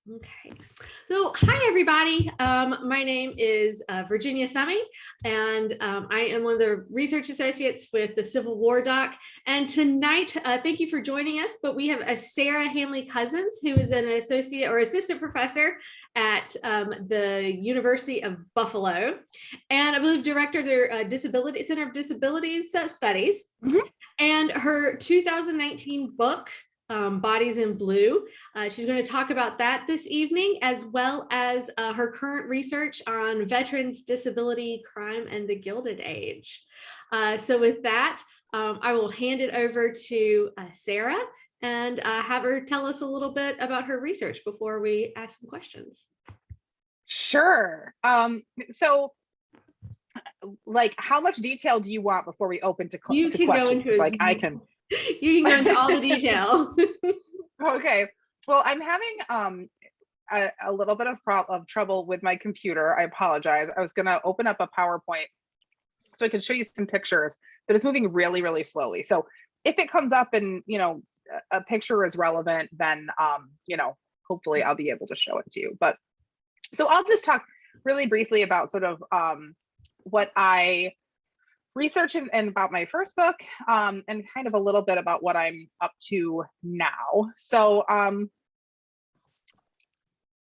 Okay. So, hi, everybody. My name is Virginia Summy, and I am one of the research associates with the Civil War Doc. And tonight, thank you for joining us, but we have a Sarah Handley Cousins, who is an associate or assistant professor at the University of Buffalo, and I believe director of their Disability Center of Disabilities Studies. Mm-hmm. And her 2019 book, Bodies in Blue. She's going to talk about that this evening, as well as her current research on veterans, disability, crime, and the Gilded Age. So with that, I will hand it over to Sarah and have her tell us a little bit about her research before we ask some questions. Sure. So like, how much detail do you want before we open to questions? Go into like I can. You can go into all the detail. Okay. Well, I'm having a little bit of trouble with my computer. I apologize. I was going to open up a PowerPoint so I could show you some pictures, but it's moving really, really slowly. So if it comes up and, a picture is relevant, then, hopefully I'll be able to show it to you. But so I'll just talk really briefly about sort of what I research and about my first book, and kind of a little bit about what I'm up to now. So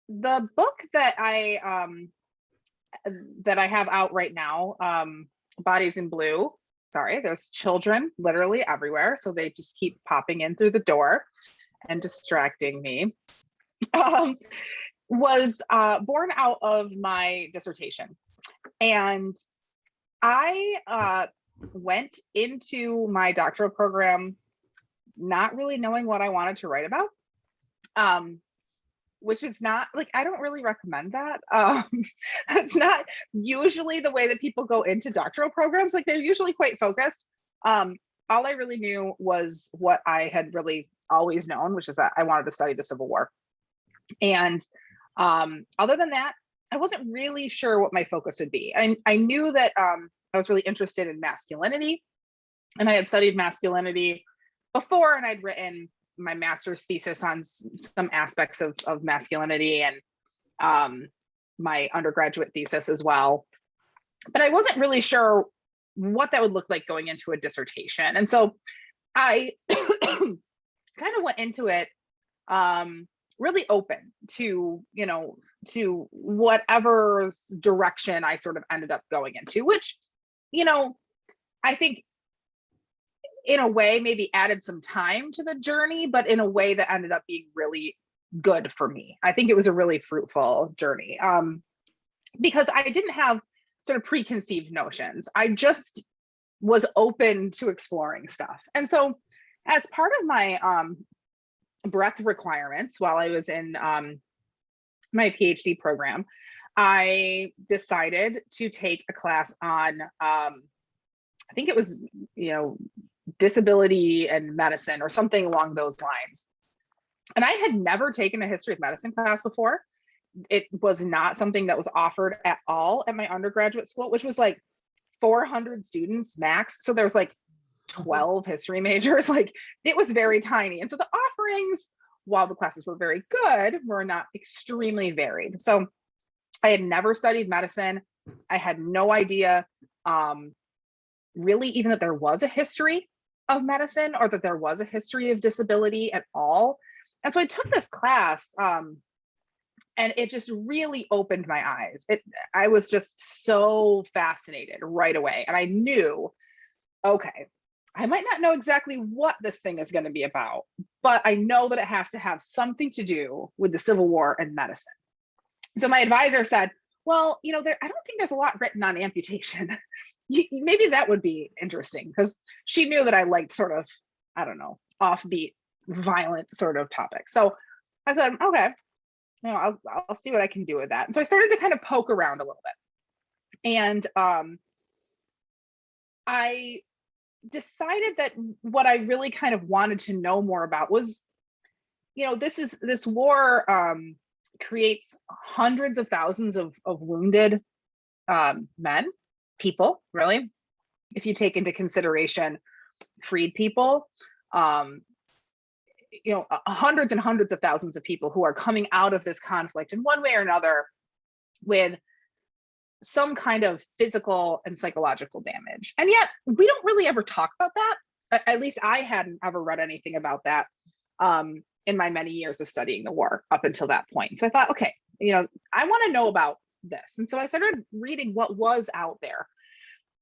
the book that I have out right now, Bodies in Blue. Sorry, there's children literally everywhere, so they just keep popping in through the door and distracting me. Was born out of my dissertation, and I went into my doctoral program not really knowing what I wanted to write about, which is not like, I don't really recommend that. That's not usually the way that people go into doctoral programs. Like, they're usually quite focused. All I really knew was what I had really always known, which is that I wanted to study the Civil War. And other than that, I wasn't really sure what my focus would be. I knew that I was really interested in masculinity, and I had studied masculinity before, and I'd written my master's thesis on some aspects of masculinity, and my undergraduate thesis as well. But I wasn't really sure what that would look like going into a dissertation. And so I kind of went into it really open to, to whatever direction I sort of ended up going into, which, I think in a way maybe added some time to the journey, but in a way that ended up being really good for me. I think it was a really fruitful journey, because I didn't have sort of preconceived notions. I just was open to exploring stuff. And so as part of my breadth requirements while I was in my PhD program, I decided to take a class on, I think it was, disability and medicine or something along those lines. And I had never taken a history of medicine class before. It was not something that was offered at all at my undergraduate school, which was like 400 students max. So there was like 12 history majors. Like, it was very tiny. And so the offerings, while the classes were very good, were not extremely varied. So I had never studied medicine. I had no idea really even that there was a history of medicine or that there was a history of disability at all. And so I took this class, and it just really opened my eyes. I was just so fascinated right away. And I knew, okay, I might not know exactly what this thing is going to be about, but I know that it has to have something to do with the Civil War and medicine. So my advisor said, well, I don't think there's a lot written on amputation. Maybe that would be interesting, because she knew that I liked sort of, I don't know, offbeat, violent sort of topics. So I said, okay, I'll see what I can do with that. And so I started to kind of poke around a little bit. And I decided that what I really kind of wanted to know more about was, this war creates hundreds of thousands of wounded men, people, really, if you take into consideration freed people, hundreds and hundreds of thousands of people who are coming out of this conflict in one way or another with some kind of physical and psychological damage. And yet we don't really ever talk about that. At least I hadn't ever read anything about that in my many years of studying the war up until that point. So I thought, okay, I want to know about this. And so I started reading what was out there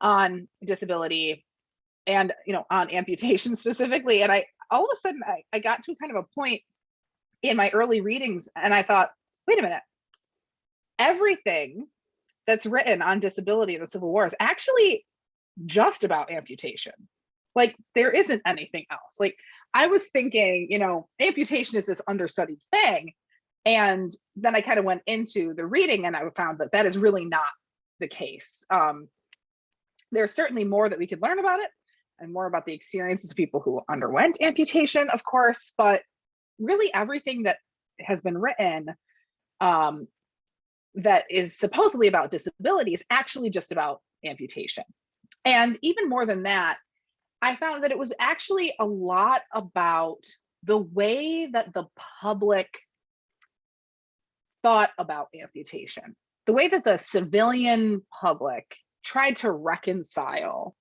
on disability and, on amputation specifically. And all of a sudden I got to kind of a point in my early readings and I thought, wait a minute, everything that's written on disability in the Civil War is actually just about amputation. Like there isn't anything else. Like I was thinking, amputation is this understudied thing. And then I kind of went into the reading and I found that that is really not the case. There's certainly more that we could learn about it and more about the experiences of people who underwent amputation, of course, but really everything that has been written that is supposedly about disability is actually just about amputation. And even more than that, I found that it was actually a lot about the way that the public thought about amputation, the way that the civilian public tried to reconcile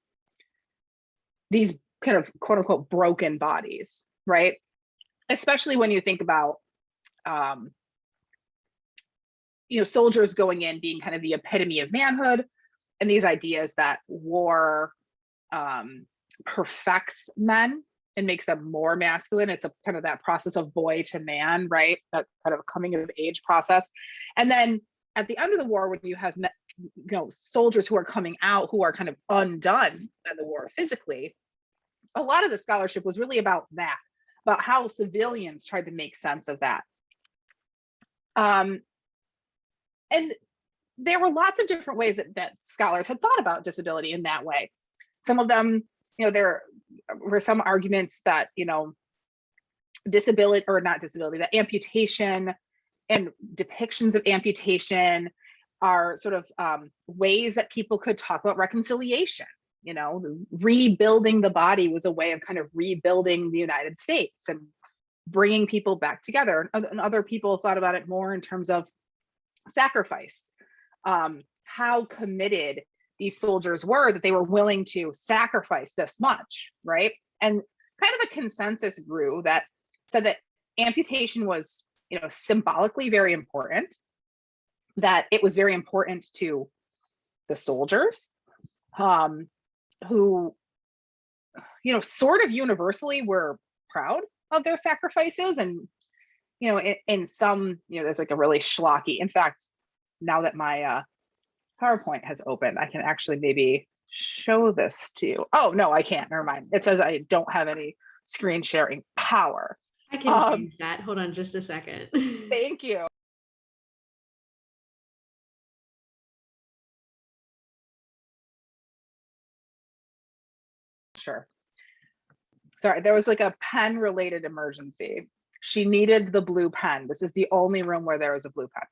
these kind of quote unquote broken bodies, right? Especially when you think about soldiers going in being kind of the epitome of manhood, and these ideas that war perfects men and makes them more masculine. It's a kind of that process of boy to man, right? That kind of coming of age process. And then at the end of the war, when you have soldiers who are coming out who are kind of undone by the war physically, a lot of the scholarship was really about that, about how civilians tried to make sense of that. And there were lots of different ways that scholars had thought about disability in that way. Some of them, there were some arguments that, disability, or not disability, that amputation and depictions of amputation are sort of ways that people could talk about reconciliation. Rebuilding the body was a way of kind of rebuilding the United States and bringing people back together. And other people thought about it more in terms of sacrifice, how committed these soldiers were that they were willing to sacrifice this much, right? And kind of a consensus grew that said that amputation was, symbolically very important, that it was very important to the soldiers, who, sort of universally were proud of their sacrifices. And, in some, there's like a really schlocky, in fact, now that my PowerPoint has opened, I can actually maybe show this to you. Oh, no, I can't, never mind. It says I don't have any screen sharing power. I can change that. Hold on just a second. Thank you. Sure. Sorry, there was like a pen related emergency. She needed the blue pen. This is the only room where there is a blue pen.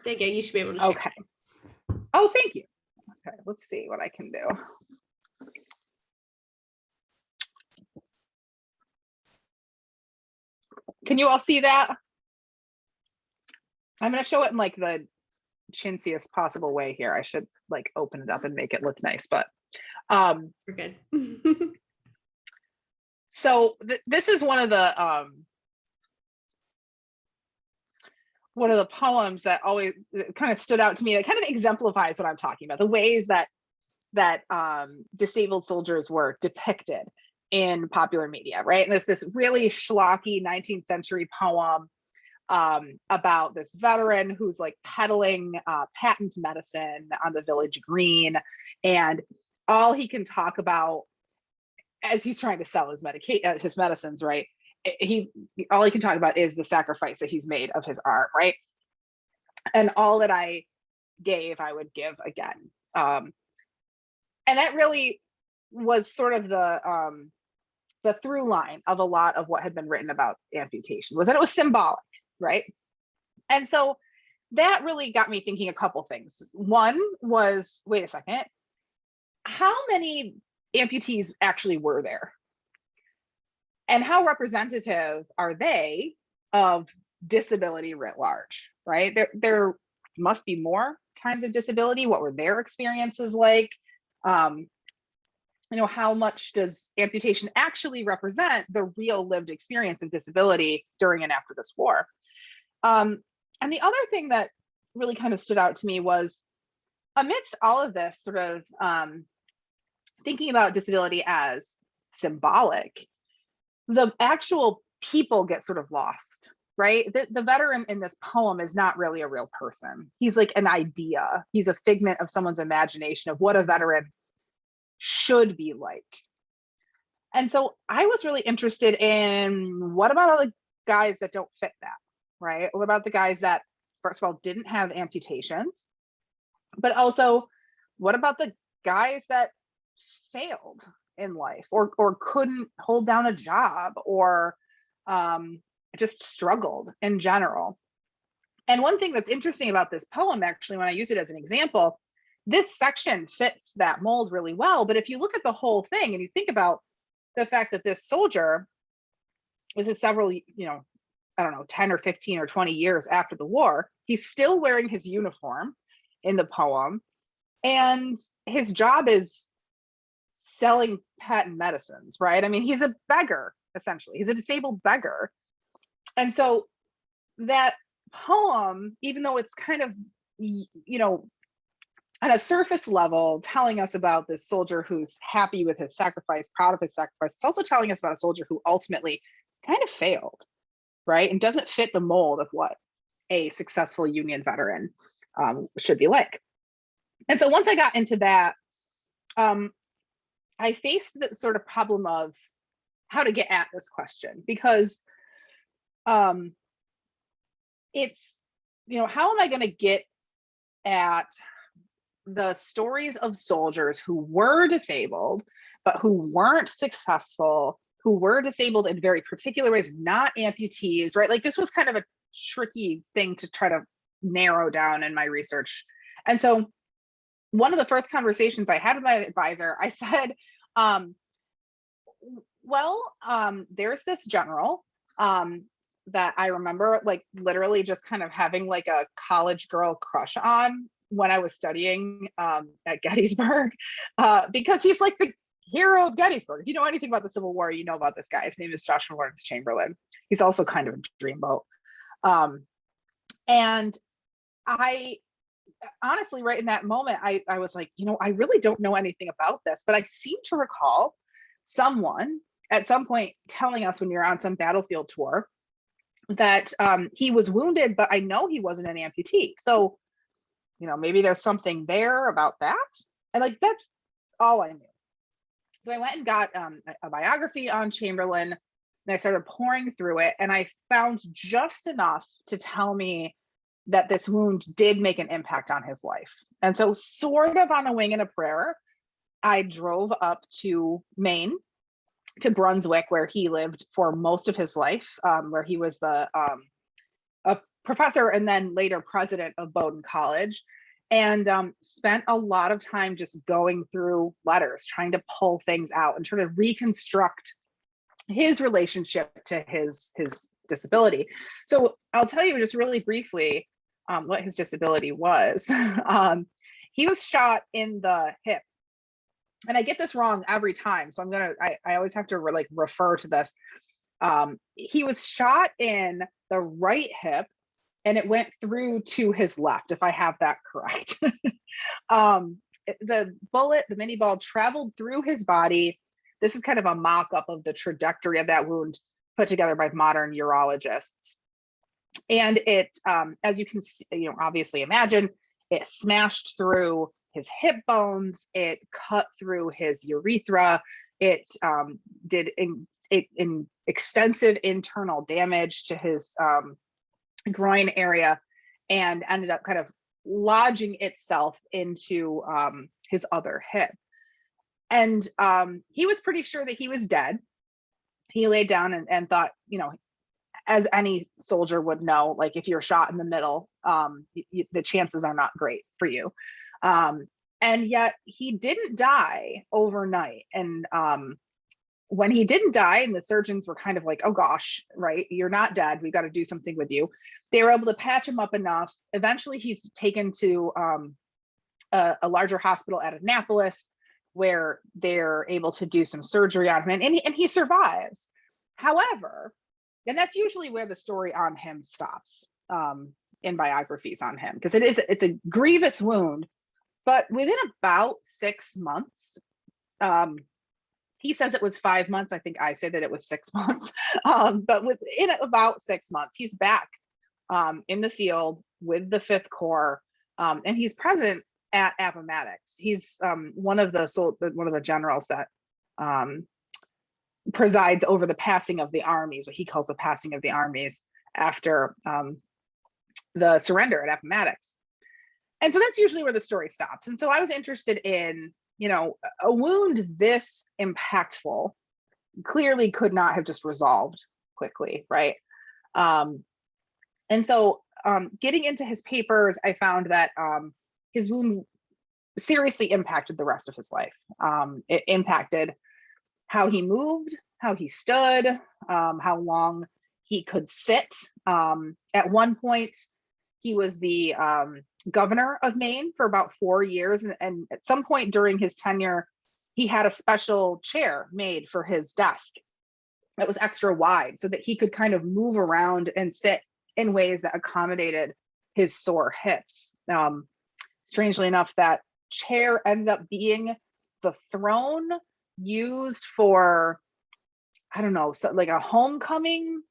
Thank you. You should be able to share. Okay. Oh, thank you. Okay, let's see what I can do. Can you all see that? I'm going to show it in like the chintziest possible way here. I should like open it up and make it look nice, but we're good. So this is one of the poems that always kind of stood out to me. That kind of exemplifies what I'm talking about, the ways that disabled soldiers were depicted in popular media, right? And there's this really schlocky 19th century poem about this veteran who's like peddling patent medicine on the village green, and all he can talk about as he's trying to sell his medicines, right? All he can talk about is the sacrifice that he's made of his arm, right? And all that I gave, I would give again. And that really was sort of the through line of a lot of what had been written about amputation, was that it was symbolic, right? And so that really got me thinking a couple things. One was, wait a second, how many amputees actually were there? And how representative are they of disability writ large, right? There must be more kinds of disability. What were their experiences like? Um, how much does amputation actually represent the real lived experience of disability during and after this war? And the other thing that really kind of stood out to me was, amidst all of this sort of thinking about disability as symbolic, the actual people get sort of lost, right? The veteran in this poem is not really a real person. He's like an idea. He's a figment of someone's imagination of what a veteran should be like. And so I was really interested in, what about all the guys that don't fit that, right? What about the guys that, first of all, didn't have amputations, but also what about the guys that failed in life, or couldn't hold down a job, or just struggled in general? And one thing that's interesting about this poem, actually, when I use it as an example, this section fits that mold really well. But if you look at the whole thing and you think about the fact that this soldier, this is several, I don't know, 10 or 15 or 20 years after the war, he's still wearing his uniform in the poem. And his job is selling patent medicines, right? I mean, he's a beggar, essentially. He's a disabled beggar. And so that poem, even though it's kind of, on a surface level, telling us about this soldier who's happy with his sacrifice, proud of his sacrifice, it's also telling us about a soldier who ultimately kind of failed, right? And doesn't fit the mold of what a successful Union veteran should be like. And so once I got into that, I faced the sort of problem of how to get at this question, because it's, how am I going to get at the stories of soldiers who were disabled, but who weren't successful, who were disabled in very particular ways, not amputees, right? Like, this was kind of a tricky thing to try to narrow down in my research. And so one of the first conversations I had with my advisor, I said, there's this general that I remember, like, literally just kind of having like a college girl crush on when I was studying at Gettysburg, because he's like the hero of Gettysburg. If you know anything about the Civil War, you know about this guy. His name is Joshua Lawrence Chamberlain. He's also kind of a dreamboat. And I honestly, right in that moment, I was like, I really don't know anything about this, but I seem to recall someone at some point telling us when you're on some battlefield tour that he was wounded, but I know he wasn't an amputee. So, maybe there's something there about that. And like, that's all I knew. So I went and got a biography on Chamberlain, and I started pouring through it, and I found just enough to tell me that this wound did make an impact on his life. And so, sort of on a wing and a prayer, I drove up to Maine, to Brunswick, where he lived for most of his life, where he was a professor and then later president of Bowdoin College, and spent a lot of time just going through letters, trying to pull things out and try to reconstruct his relationship to his disability. So I'll tell you just really briefly what his disability was. He was shot in the hip. And I get this wrong every time, so I always have to refer to this. He was shot in the right hip, and it went through to his left, if I have that correct. The bullet, the mini ball, traveled through his body. This is kind of a mock-up of the trajectory of that wound put together by modern urologists. And it, as you can see, obviously imagine, it smashed through his hip bones, it cut through his urethra, it did extensive internal damage to his groin area, and ended up kind of lodging itself into his other hip. And he was pretty sure that he was dead. He laid down and thought, as any soldier would know, like, if you're shot in the middle, the chances are not great for you. And yet he didn't die overnight. And when he didn't die and the surgeons were kind of like, oh gosh, right, you're not dead, we got to do something with you, they were able to patch him up enough. Eventually he's taken to a larger hospital at Annapolis, where they're able to do some surgery on him, and he survives. However, and that's usually where the story on him stops, in biographies on him, because it's a grievous wound. But within about 6 months, he says it was 5 months. I think I say that it was 6 months. But within about 6 months, he's back in the field with the Fifth Corps, and he's present at Appomattox. He's one of the generals that presides over the passing of the armies, what he calls the passing of the armies after the surrender at Appomattox. And so that's usually where the story stops. And so I was interested in, a wound this impactful clearly could not have just resolved quickly, right? And so getting into his papers, I found that his wound seriously impacted the rest of his life. It impacted how he moved, how he stood, how long he could sit. At one point, he was the governor of Maine for about 4 years. And at some point during his tenure, he had a special chair made for his desk that was extra wide so that he could kind of move around and sit in ways that accommodated his sore hips. Strangely enough, that chair ended up being the throne used for, I don't know, so like a homecoming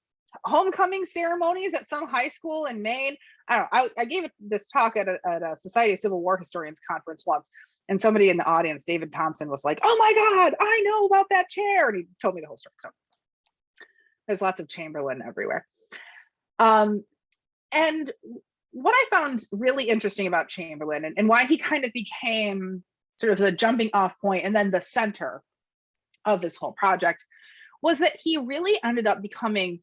ceremonies at some high school in Maine. I don't know. I gave this talk at a Society of Civil War Historians conference once, and somebody in the audience, David Thompson, was like, "Oh my God, I know about that chair," and he told me the whole story. So there's lots of Chamberlain everywhere. And what I found really interesting about Chamberlain, and why he kind of became sort of the jumping off point and then the center of this whole project, was that he really ended up becoming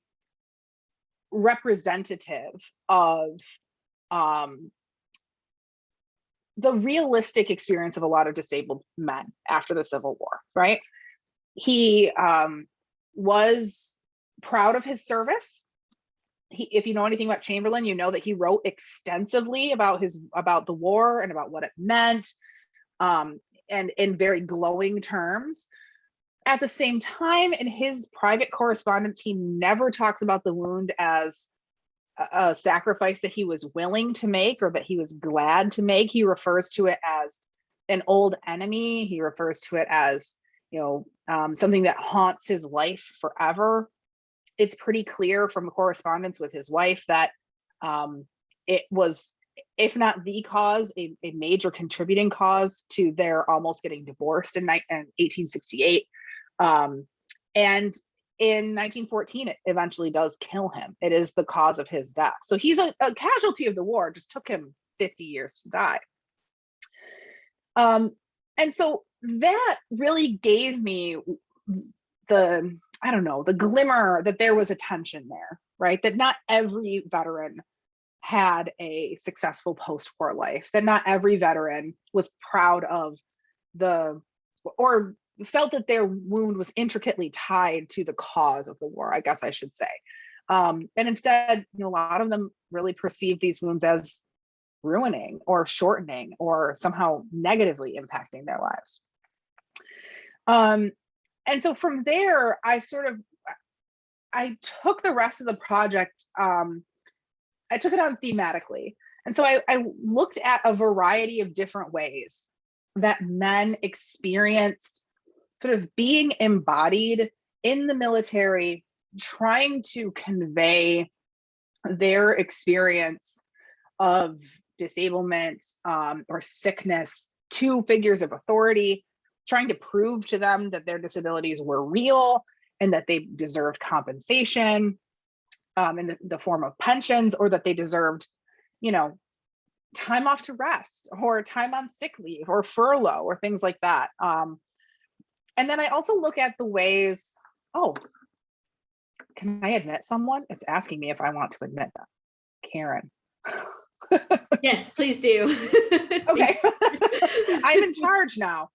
representative of the realistic experience of a lot of disabled men after the Civil War, right? He was proud of his service. If you know anything about Chamberlain, you know that he wrote extensively about the war and about what it meant, and in very glowing terms. At the same time, in his private correspondence, he never talks about the wound as a sacrifice that he was willing to make or that he was glad to make. He refers to it as an old enemy. He refers to it as, something that haunts his life forever. It's pretty clear from correspondence with his wife that it was, if not the cause, a major contributing cause to their almost getting divorced in 1868. And in 1914, it eventually does kill him. It is the cause of his death. So he's a casualty of the war. It just took him 50 years to die. And so that really gave me the glimmer that there was a tension there, right? That not every veteran had a successful post-war life, that not every veteran was proud of or felt that their wound was intricately tied to the cause of the war, I guess I should say. And instead, a lot of them really perceived these wounds as ruining or shortening or somehow negatively impacting their lives. And so from there, I took the rest of the project, I took it on thematically. And so I looked at a variety of different ways that men experienced sort of being embodied in the military, trying to convey their experience of disablement or sickness to figures of authority, trying to prove to them that their disabilities were real and that they deserved compensation in the form of pensions, or that they deserved, time off to rest or time on sick leave or furlough or things like that. And then I also look at the ways, can I admit someone? It's asking me if I want to admit that. Karen. Yes, please do. Okay. I'm in charge now.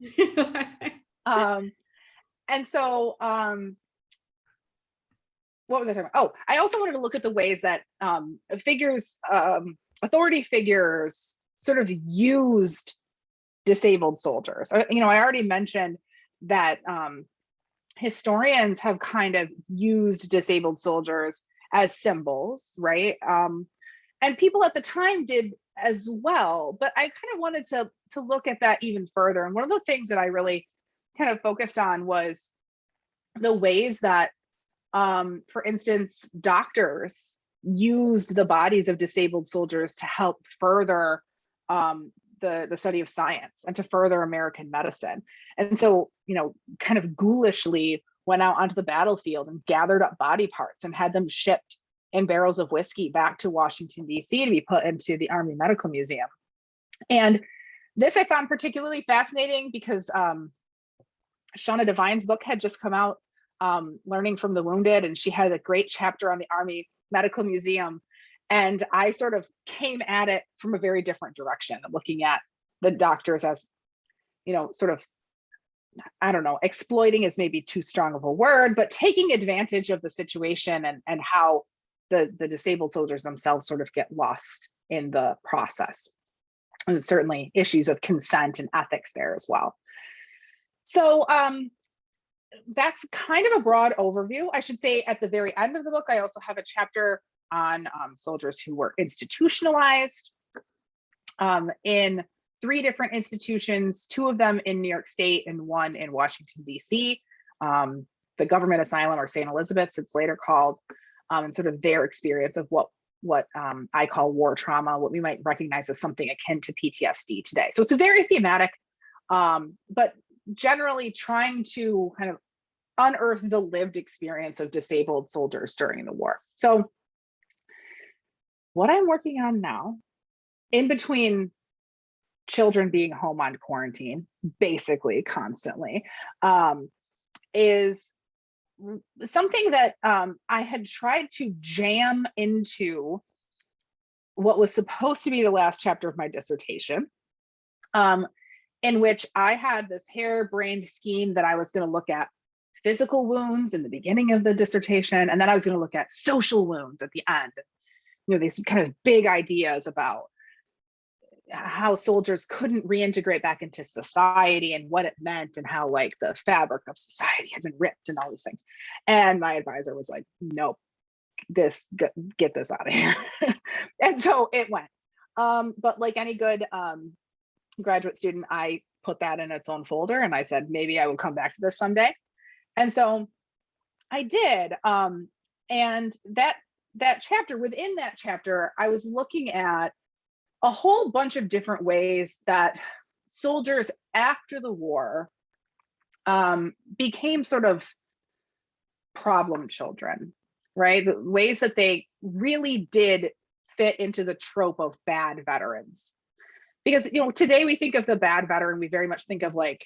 And so, what was I talking about? Oh, I also wanted to look at the ways that authority figures sort of used disabled soldiers. You know, I already mentioned that historians have kind of used disabled soldiers as symbols, right? And people at the time did as well, but I kind of wanted to look at that even further. And one of the things that I really kind of focused on was the ways that, for instance, doctors used the bodies of disabled soldiers to help further the study of science and to further American medicine. And so, you know, kind of ghoulishly went out onto the battlefield and gathered up body parts and had them shipped in barrels of whiskey back to Washington, D.C. to be put into the Army Medical Museum. And this I found particularly fascinating because Shauna Devine's book had just come out, Learning from the Wounded, and she had a great chapter on the Army Medical Museum. And I sort of came at it from a very different direction, looking at the doctors as, you know, sort of, I don't know, exploiting is maybe too strong of a word, but taking advantage of the situation and how the disabled soldiers themselves sort of get lost in the process. And certainly issues of consent and ethics there as well. So that's kind of a broad overview. I should say at the very end of the book, I also have a chapter on soldiers who were institutionalized in 3 different institutions, 2 of them in New York State and 1 in Washington, D.C. The Government Asylum, or St. Elizabeth's, it's later called, and sort of their experience of what I call war trauma, what we might recognize as something akin to PTSD today. So it's a very thematic, but generally trying to kind of unearth the lived experience of disabled soldiers during the war. So what I'm working on now, in between children being home on quarantine, basically constantly, is something that I had tried to jam into what was supposed to be the last chapter of my dissertation, in which I had this harebrained scheme that I was going to look at physical wounds in the beginning of the dissertation, and then I was going to look at social wounds at the end. You know, these kind of big ideas about how soldiers couldn't reintegrate back into society and what it meant, and how like the fabric of society had been ripped and all these things. And my advisor was like, nope, get this out of here. And so it went. But like any good graduate student, I put that in its own folder and I said, maybe I will come back to this someday. And so I did. And that chapter, within that chapter, I was looking at a whole bunch of different ways that soldiers after the war became sort of problem children, right? The ways that they really did fit into the trope of bad veterans. Because, you know, today we think of the bad veteran, we very much think of like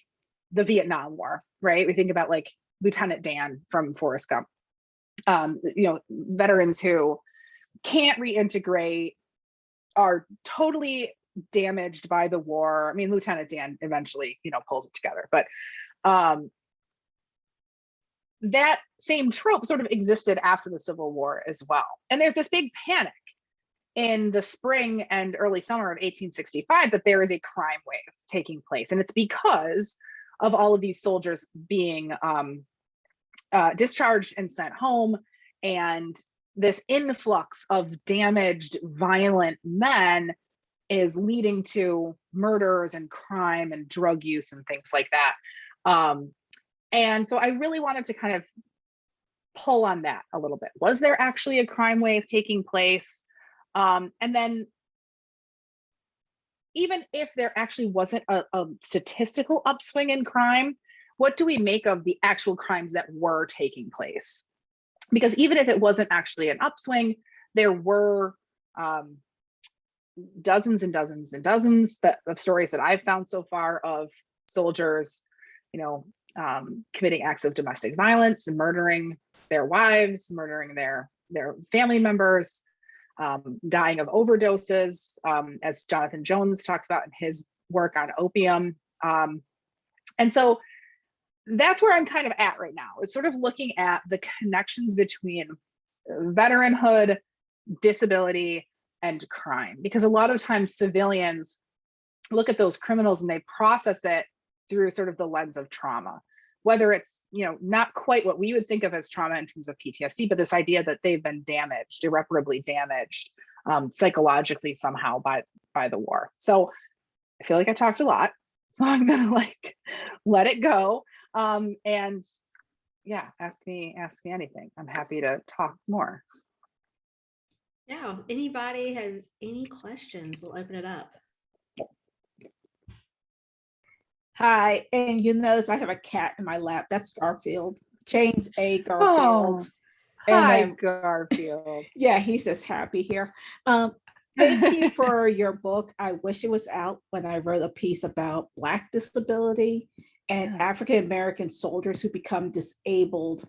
the Vietnam War, right? We think about like Lieutenant Dan from Forrest Gump, you know, veterans who can't reintegrate, are totally damaged by the war. I mean, Lieutenant Dan eventually, you know, pulls it together, but that same trope sort of existed after the Civil War as well. And there's this big panic in the spring and early summer of 1865 that there is a crime wave taking place. And it's because of all of these soldiers being discharged and sent home, and this influx of damaged, violent men is leading to murders and crime and drug use and things like that. And so I really wanted to kind of pull on that a little bit. Was there actually a crime wave taking place? And then even if there actually wasn't a statistical upswing in crime, what do we make of the actual crimes that were taking place? Because even if it wasn't actually an upswing, there were dozens and dozens and dozens of stories that I've found so far of soldiers, you know, committing acts of domestic violence and murdering their wives, murdering their family members, dying of overdoses, as Jonathan Jones talks about in his work on opium. And so that's where I'm kind of at right now, is sort of looking at the connections between veteranhood, disability, and crime. Because a lot of times civilians look at those criminals and they process it through sort of the lens of trauma, whether it's, you know, not quite what we would think of as trauma in terms of PTSD, but this idea that they've been damaged, irreparably damaged, psychologically somehow by the war. So I feel like I talked a lot, so I'm gonna like let it go. And yeah, ask me anything. I'm happy to talk more. Yeah, anybody has any questions, we'll open it up. Hi, and you notice I have a cat in my lap. That's Garfield, James A. Garfield. Oh, And hi, then, Garfield. yeah, he's just happy here. Thank you for your book. I wish it was out when I wrote a piece about Black disability and African American soldiers who become disabled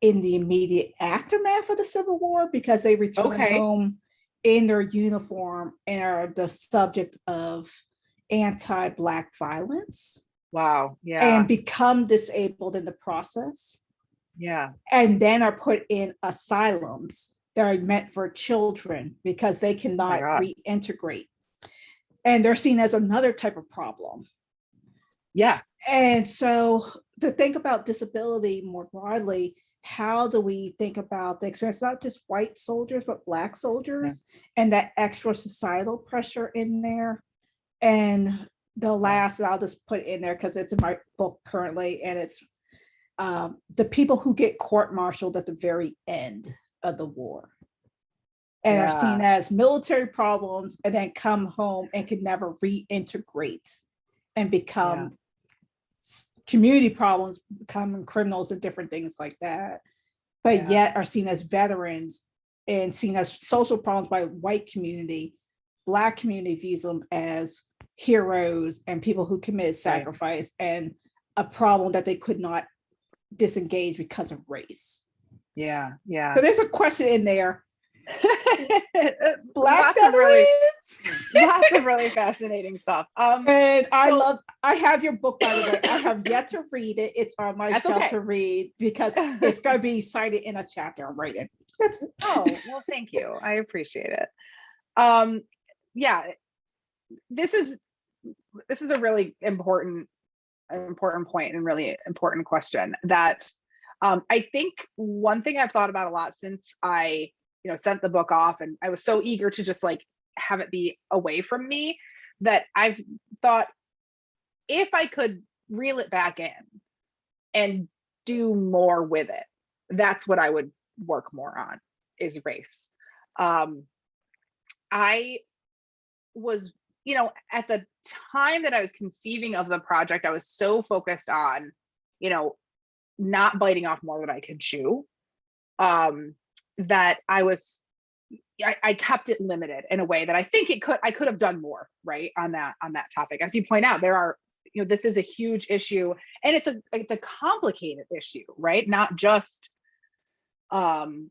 in the immediate aftermath of the Civil War because they return home in their uniform and are the subject of anti-Black violence. Wow. Yeah. And become disabled in the process. Yeah. And then are put in asylums that are meant for children because they cannot reintegrate. And they're seen as another type of problem. Yeah. And so to think about disability more broadly, how do we think about the experience, not just white soldiers, but Black soldiers, and that extra societal pressure in there? And the last, I'll just put in there because it's in my book currently, and it's the people who get court-martialed at the very end of the war and are seen as military problems and then come home and can never reintegrate and become community problems, becoming criminals and different things like that, but yet are seen as veterans and seen as social problems by white community. Black community views them as heroes and people who committed sacrifice and a problem that they could not disengage because of race. Yeah. Yeah. So there's a question in there. Black lots of really fascinating stuff. And I have your book, by the way. I have yet to read it. It's on my shelf to read because it's going to be cited in a chapter I'm writing. Oh, well, thank you. I appreciate it. Yeah, this is a really important point and really important question that I think one thing I've thought about a lot since I sent the book off, and I was so eager to just like have it be away from me, that I've thought if I could reel it back in and do more with it, that's what I would work more on, is race. I was, at the time that I was conceiving of the project, I was so focused on, not biting off more than I could chew, that I kept it limited in a way that I think I could have done more, right, on that topic. As you point out, there are, this is a huge issue, and it's a complicated issue, right? Not just men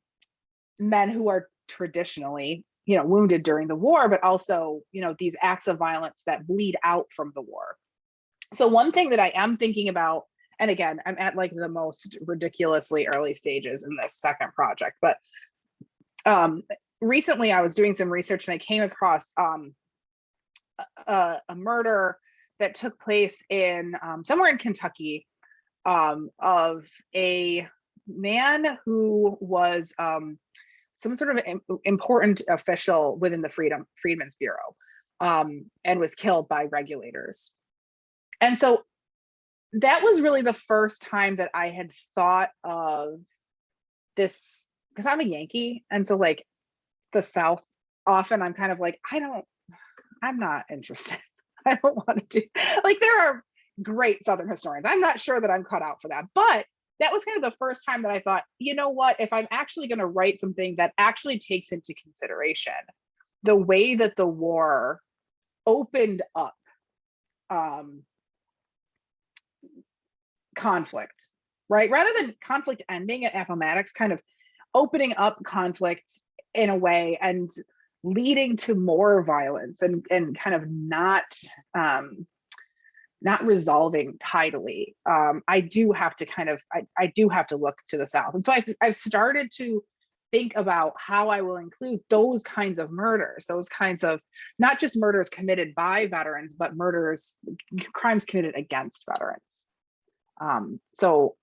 who are traditionally, wounded during the war, but also, these acts of violence that bleed out from the war. So one thing that I am thinking about, and again, I'm at like the most ridiculously early stages in this second project, but recently I was doing some research and I came across a murder that took place in somewhere in Kentucky, of a man who was some sort of important official within the Freedmen's Bureau, and was killed by regulators. And so that was really the first time that I had thought of this, because I'm a Yankee, and so like the South, often I'm kind of like, I'm not interested. I don't want to do, like, there are great Southern historians. I'm not sure that I'm cut out for that, but that was kind of the first time that I thought, you know what, if I'm actually going to write something that actually takes into consideration the way that the war opened up conflict, right? Rather than conflict ending at Appomattox, kind of opening up conflict in a way and leading to more violence and kind of not not resolving tidily. I do have to I do have to look to the South. And so I've started to think about how I will include those kinds of murders, those kinds of not just murders committed by veterans, but crimes committed against veterans. So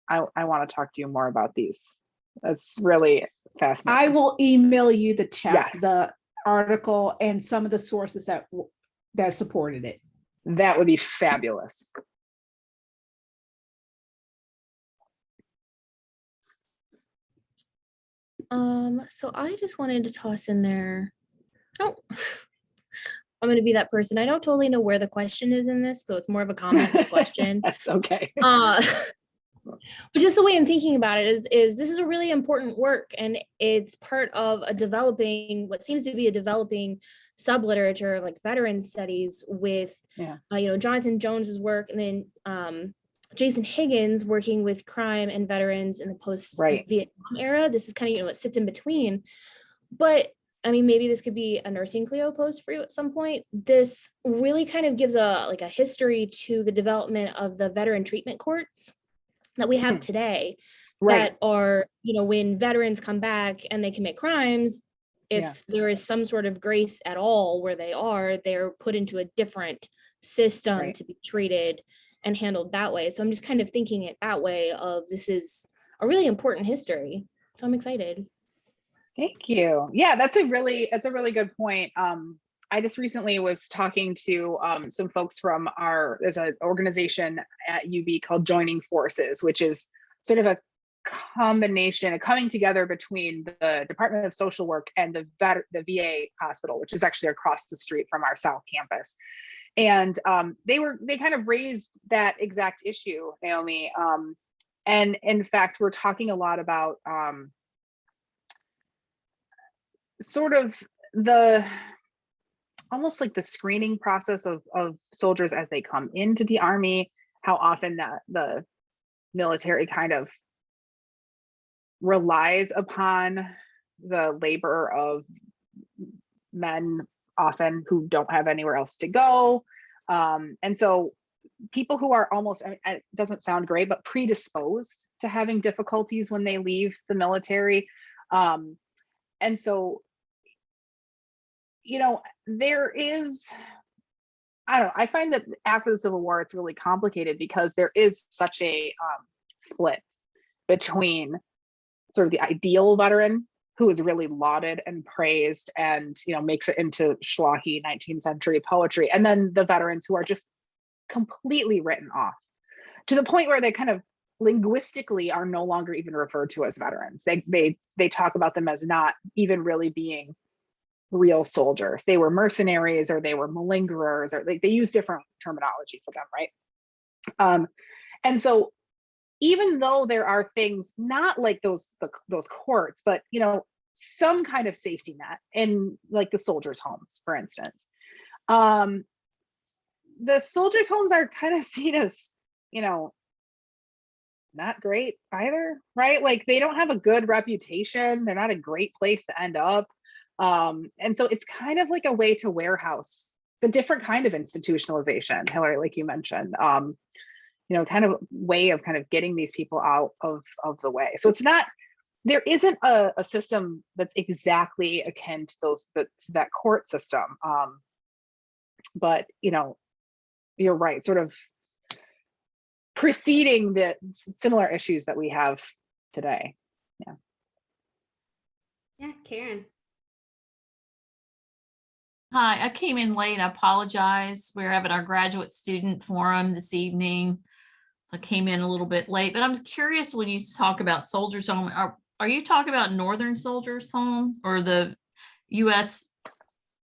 I want to talk to you more about these. That's really fascinating. I will email you the Yes. the article and some of the sources that supported it. That would be fabulous. So I just wanted to toss in there. Oh, I'm gonna be that person. I don't totally know where the question is in this, so it's more of a comment than a question. That's okay. But just the way I'm thinking about it is this is a really important work, and it's part of what seems to be a developing subliterature like veteran studies with Jonathan Jones's work, and then Jason Higgins working with crime and veterans in the post-Vietnam era. This is kind of what sits in between. But I mean, maybe this could be a nursing Cleo post for you at some point. This really kind of gives a history to the development of the veteran treatment courts that we have today, that are, when veterans come back and they commit crimes, if there is some sort of grace at all where they're put into a different system to be treated and handled that way. So I'm just kind of thinking it that way of this is a really important history. So I'm excited. Thank you. Yeah, that's a really good point. I just recently was talking to some folks from there's an organization at UB called Joining Forces, which is sort of a coming together between the Department of Social Work and the VA hospital, which is actually across the street from our South campus. And they kind of raised that exact issue, Naomi. And in fact, we're talking a lot about sort of almost like the screening process of soldiers as they come into the Army, how often the military kind of relies upon the labor of men often who don't have anywhere else to go. And so people who are almost, it doesn't sound great, but predisposed to having difficulties when they leave the military. And so, there is, I find that after the Civil War, it's really complicated because there is such a split between sort of the ideal veteran who is really lauded and praised and, makes it into schlocky 19th century poetry, and then the veterans who are just completely written off to the point where they kind of linguistically are no longer even referred to as veterans. They talk about them as not even really being real soldiers. They were mercenaries, or they were malingerers, or they use different terminology for them, right? And so even though there are things not like those courts, but some kind of safety net in like the soldiers' homes, for instance, the soldiers' homes are kind of seen as not great either, right? Like they don't have a good reputation. They're not a great place to end up. And so it's kind of like a way to warehouse the different kind of institutionalization, Hillary, like you mentioned, kind of way of kind of getting these people out of the way. So there isn't a system that's exactly akin to that court system. But you're right, sort of preceding the similar issues that we have today. Yeah, Karen. Hi, I came in late. I apologize. We're having our graduate student forum this evening. So I came in a little bit late, but I'm curious, when you talk about soldiers' home, are you talking about Northern soldiers' homes or the U.S.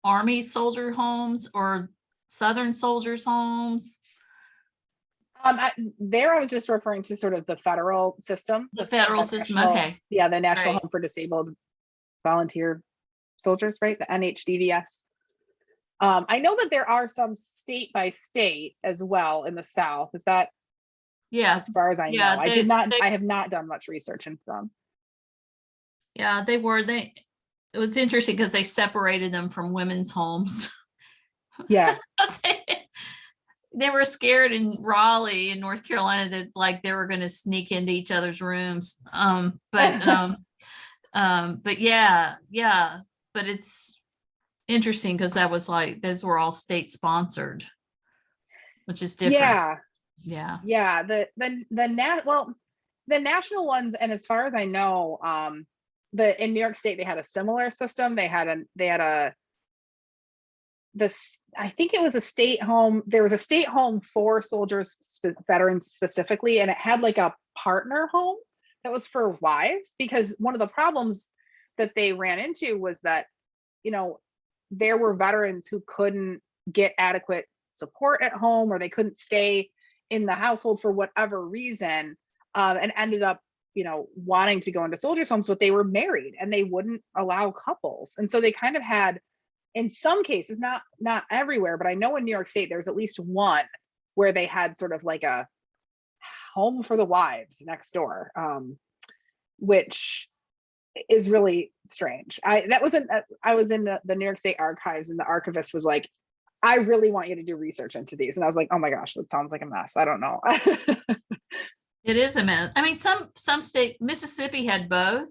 Army soldier homes or Southern soldiers' homes? I was just referring to sort of the federal system. The federal system, okay. Yeah, the National Home for Disabled Volunteer Soldiers, right? The NHDVS. I know that there are some state by state as well in the South. Is that? Yeah, as far as I know. I have not done much research into them. Yeah, it was interesting because they separated them from women's homes. Yeah. they were scared in Raleigh in North Carolina that like they were going to sneak into each other's rooms. But yeah, but it's interesting because that was like, those were all state sponsored, which is different. Yeah. The national ones, and as far as I know, in New York State they had a similar system. I think it was a state home. There was a state home for soldiers, veterans specifically, and it had like a partner home that was for wives, because one of the problems that they ran into was that, there were veterans who couldn't get adequate support at home, or they couldn't stay in the household for whatever reason, and ended up, wanting to go into soldiers' homes, but they were married and they wouldn't allow couples. And so they kind of had, in some cases, not everywhere, but I know in New York State, there's at least one where they had sort of like a home for the wives next door, which is really strange. I was in the New York State archives, and the archivist was like, I really want you to do research into these. And I was like, oh my gosh, that sounds like a mess. I don't know. It is a mess. I mean, some state, Mississippi had both.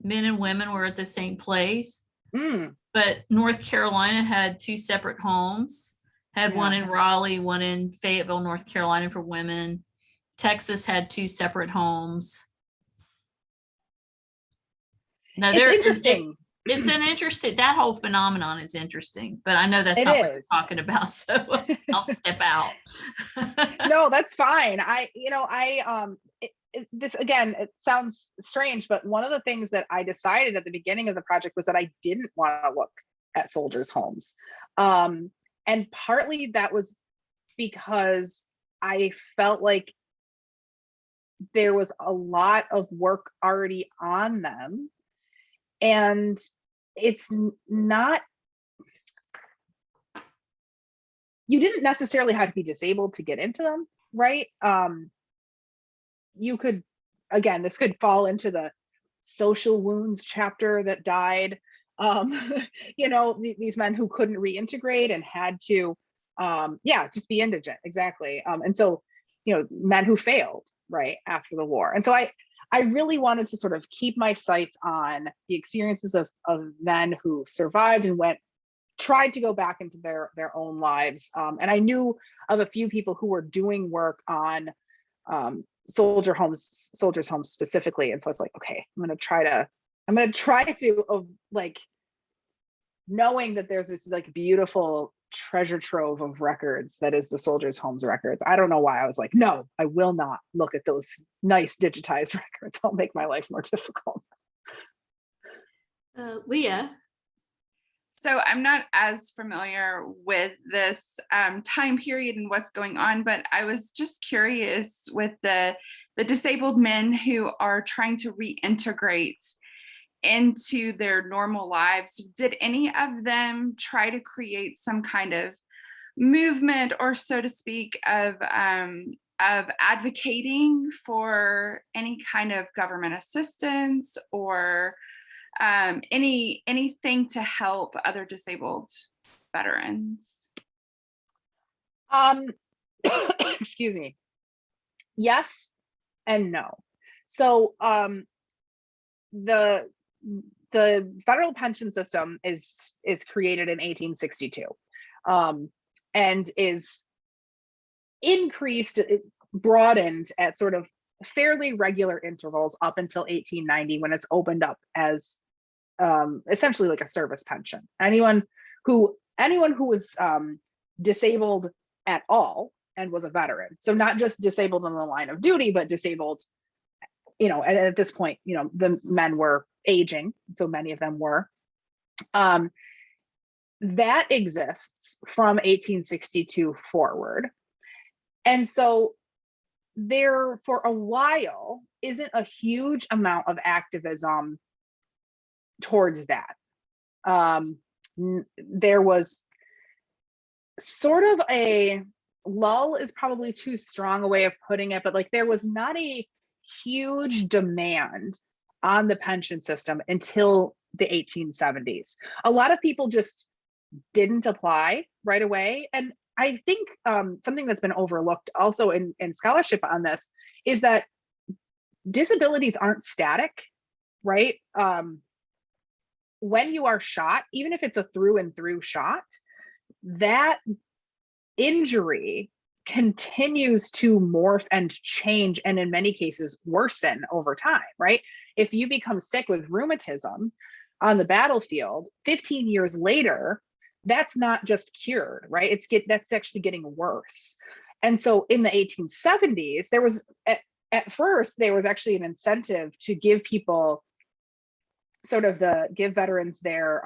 Men and women were at the same place. But North Carolina had two separate homes, had one in Raleigh, one in Fayetteville, North Carolina for women. Texas had two separate homes. Now, it's interesting. It's an interesting, that whole phenomenon is interesting, but I know that's not what we're talking about, so I'll step out. No, that's fine. This again, it sounds strange, but one of the things that I decided at the beginning of the project was that I didn't want to look at soldiers' homes. And partly that was because I felt like there was a lot of work already on them. And it's not, you didn't necessarily have to be disabled to get into them, right? You could, again, this could fall into the social wounds chapter that died. These men who couldn't reintegrate and had to, just be indigent, exactly. And so, men who failed, right, after the war. And so I really wanted to sort of keep my sights on the experiences of men who survived and tried to go back into their own lives. And I knew of a few people who were doing work on soldiers' homes specifically. And so I was like, okay, I'm going to try to like, knowing that there's this like beautiful treasure trove of records that is the soldiers' homes records. I don't know why I was like, no, I will not look at those nice digitized records. I'll make my life more difficult. Leah. So I'm not as familiar with this time period and what's going on, but I was just curious with the disabled men who are trying to reintegrate into their normal lives. Did any of them try to create some kind of movement, or so to speak, of advocating for any kind of government assistance, or anything to help other disabled veterans? Excuse me. Yes and no. So the federal pension system is created in 1862, and is broadened at sort of fairly regular intervals up until 1890, when it's opened up as essentially like a service pension. Anyone who was disabled at all and was a veteran, so not just disabled in the line of duty, but disabled, at this point, the men were aging, so many of them were. That exists from 1862 forward. And so there, for a while, isn't a huge amount of activism towards that. There was sort of a lull, is probably too strong a way of putting it, but like there was not a huge demand on the pension system until the 1870s. A lot of people just didn't apply right away. And I think something that's been overlooked also in scholarship on this is that disabilities aren't static, right? When you are shot, even if it's a through and through shot, that injury continues to morph and change, and in many cases worsen over time, right? If you become sick with rheumatism on the battlefield 15 years later, that's not just cured, right? That's actually getting worse. And so in the 1870s, there was at first there was actually an incentive to give people give veterans their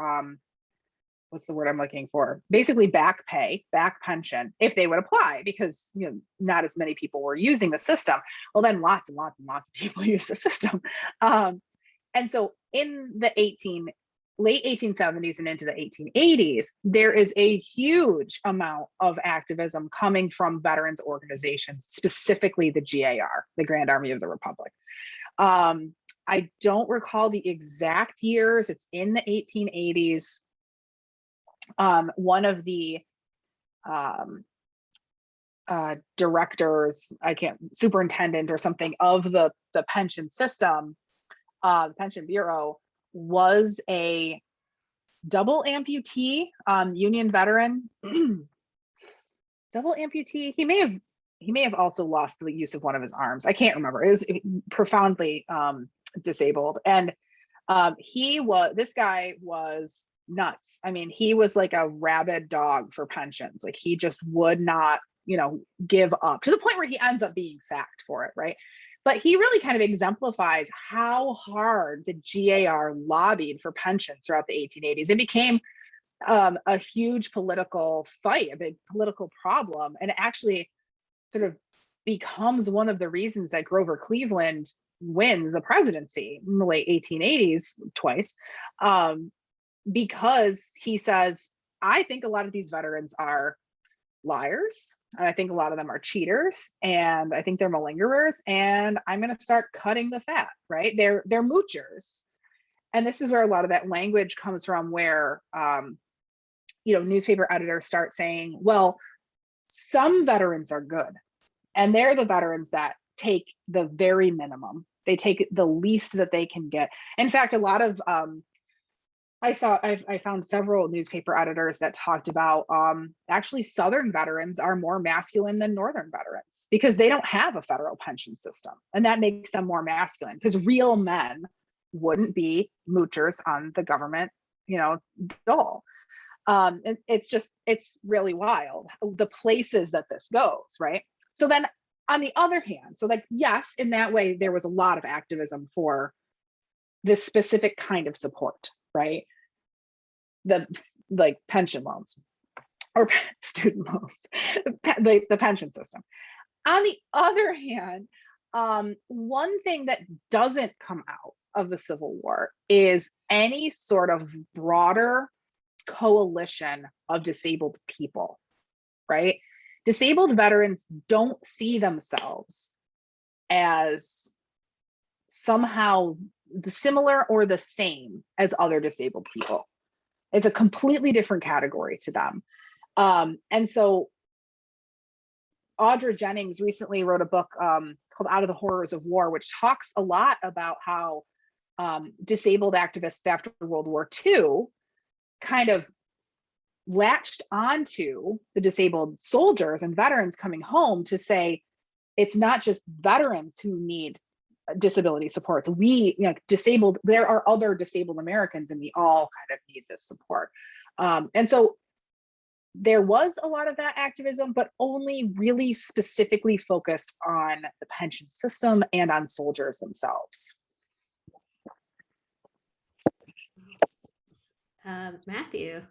what's the word I'm looking for? Basically back pay, back pension, if they would apply, because not as many people were using the system. Well, then lots and lots and lots of people use the system. And so in the late 1870s and into the 1880s, there is a huge amount of activism coming from veterans organizations, specifically the GAR, the Grand Army of the Republic. I don't recall the exact years. It's in the 1880s. One of the directors, superintendent or something of the pension system, the pension bureau, was a double amputee, Union veteran. Double amputee. He may have also lost the use of one of his arms. I can't remember. It was profoundly disabled, and this guy was nuts. I mean, he was like a rabid dog for pensions. Like, he just would not, give up, to the point where he ends up being sacked for it, right? But he really kind of exemplifies how hard the GAR lobbied for pensions throughout the 1880s. It became a huge political fight, a big political problem, and it actually sort of becomes one of the reasons that Grover Cleveland wins the presidency in the late 1880s twice, because he says, I think a lot of these veterans are liars, and I think a lot of them are cheaters, and I think they're malingerers, and I'm going to start cutting the fat, right? They're moochers. And this is where a lot of that language comes from, where newspaper editors start saying, well, some veterans are good, and they're the veterans that take the very minimum. They take the least that they can get. In fact, a lot of I found several newspaper editors that talked about actually Southern veterans are more masculine than Northern veterans, because they don't have a federal pension system, and that makes them more masculine, because real men wouldn't be moochers on the government, dole. It's really wild, the places that this goes, right? So then on the other hand, yes, in that way, there was a lot of activism for this specific kind of support, right? The pension loans or student loans, the pension system. On the other hand, one thing that doesn't come out of the Civil War is any sort of broader coalition of disabled people, right? Disabled veterans don't see themselves as somehow similar or the same as other disabled people. It's a completely different category to them. And so Audra Jennings recently wrote a book called Out of the Horrors of War, which talks a lot about how disabled activists after World War II kind of latched onto the disabled soldiers and veterans coming home to say, it's not just veterans who need disability supports. There are other disabled Americans, and we all kind of need this support. And so there was a lot of that activism, but only really specifically focused on the pension system and on soldiers themselves. Matthew.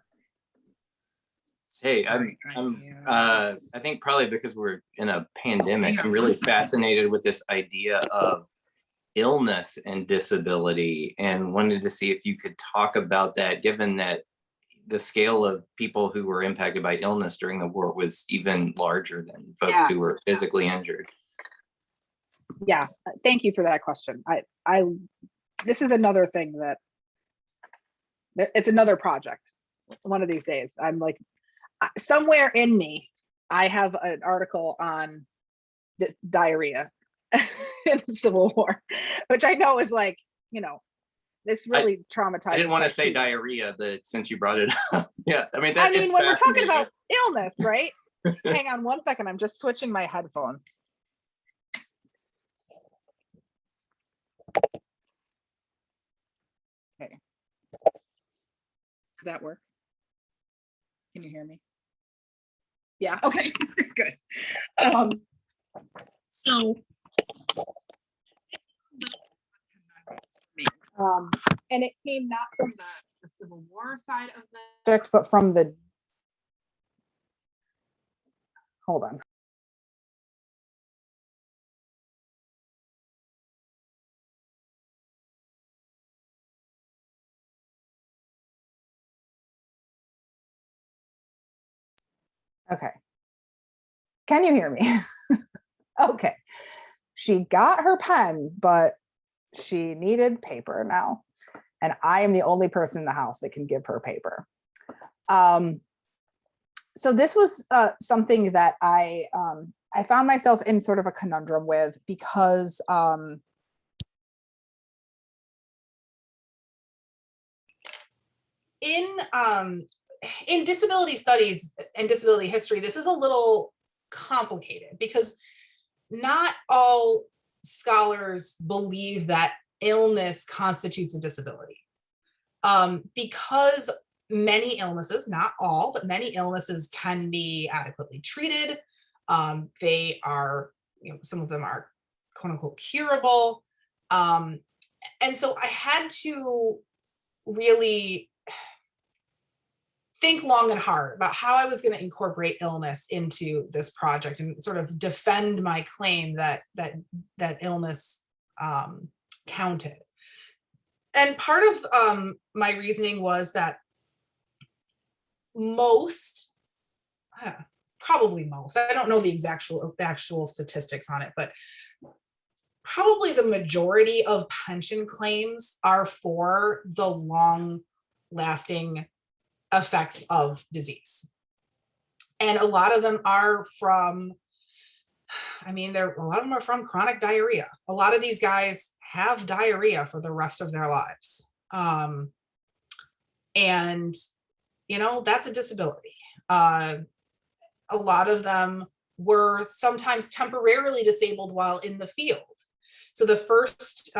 Hey, I think probably because we're in a pandemic, I'm really fascinated with this idea of illness and disability, and wanted to see if you could talk about that, given that the scale of people who were impacted by illness during the war was even larger than folks who were physically injured. Yeah, thank you for that question. This is another thing that it's another project. One of these days, I'm like, somewhere in me, I have an article on diarrhea in the Civil War, which I know is like, it's really traumatized. I didn't want to say diarrhea, but since you brought it up, yeah, I mean, when we're talking about illness, right? Hang on one second. I'm just switching my headphones. Okay. Did that work? Can you hear me? Yeah. Okay. Good. So. And it came not from the Civil War side of the subject, but from the. Hold on. Okay. Can you hear me? Okay. She got her pen, but she needed paper now. And I am the only person in the house that can give her paper. So this was something that I found myself in sort of a conundrum with, because in disability studies and disability history, this is a little complicated because not all scholars believe that illness constitutes a disability. Because many illnesses, not all, but many illnesses can be adequately treated. They are, some of them are quote unquote curable. And so I had to really think long and hard about how I was going to incorporate illness into this project and sort of defend my claim that illness counted. And part of my reasoning was that probably most, I don't know the actual statistics on it, but probably the majority of pension claims are for the long-lasting effects of disease. And a lot of them are from, a lot of them are from chronic diarrhea. A lot of these guys have diarrhea for the rest of their lives. And, that's a disability. A lot of them were sometimes temporarily disabled while in the field. So the first